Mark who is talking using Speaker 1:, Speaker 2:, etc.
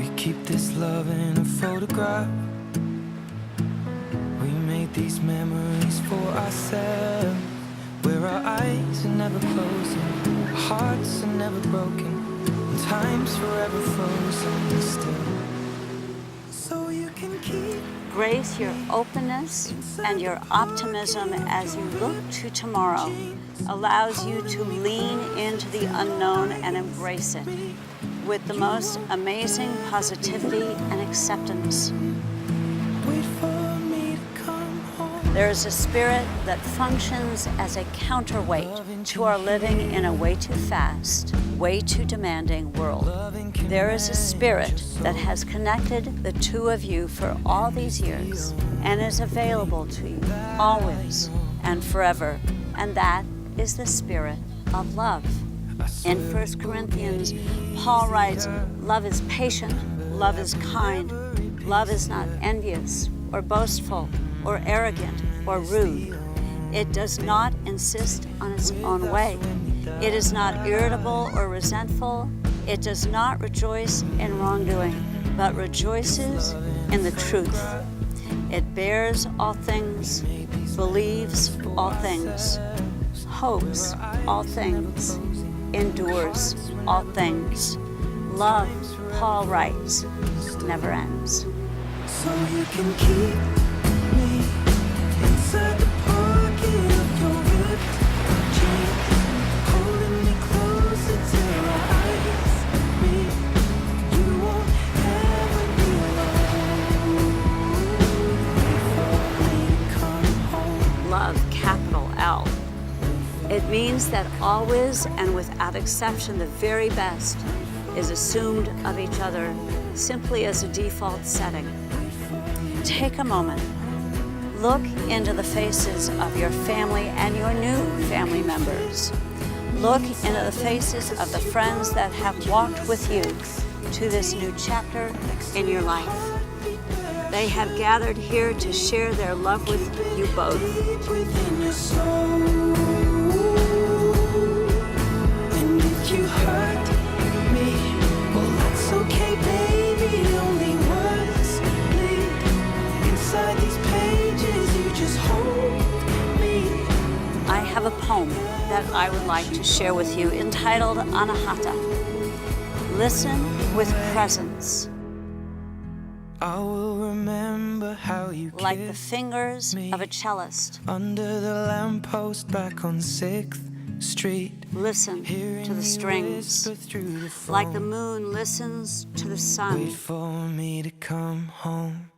Speaker 1: We keep this love in a photograph. We made these memories for ourselves, where our eyes are never closing, our hearts are never broken, and time's forever frozen still. So you can keep
Speaker 2: Grace your openness and your optimism as you look to tomorrow allows you to lean into the unknown and embrace it with the most amazing positivity and acceptance.
Speaker 1: wait for me to come home.
Speaker 2: There is a spirit that functions as a counterweight to our living in a way too fast, way too demanding world. There is a spirit that has connected the two of you for all these years and is available to you always and forever, and that is the spirit of love. In 1 Corinthians, Paul writes, "Love is patient, love is kind, love is not envious or boastful or arrogant or rude. It does not insist on its own way. It is not irritable or resentful. It does not rejoice in wrongdoing, but rejoices in the truth. It bears all things, believes all things, hopes all things, endures all things. Love," Paul writes, "never ends."
Speaker 1: So you can keep me inside the pocket of your ripped jeans, holding me closer till our eyes meet. You won't ever be alone. Wait for me to come home.
Speaker 2: Love, capital L. It means that always and without exception, the very best is assumed of each other simply as a default setting. Take a moment. Look into the faces of your family and your new family members. Look into the faces of the friends that have walked with you to this new chapter in your life. They have gathered here to share their love with you both.
Speaker 1: Deep within your soul. And if you hurt me, well, that's okay, baby. Only words bleed inside these pages. You just hold me.
Speaker 2: I have a poem that I would like to share with you entitled Anahata. Listen with presence,
Speaker 1: I will remember how you
Speaker 2: like the
Speaker 1: kissed
Speaker 2: fingers
Speaker 1: me
Speaker 2: of a cellist.
Speaker 1: under the lamppost back on 6th Street.
Speaker 2: Listen to the strings,
Speaker 1: Whisper through the phone.
Speaker 2: like the moon listens to the sun.
Speaker 1: Wait for me to come home.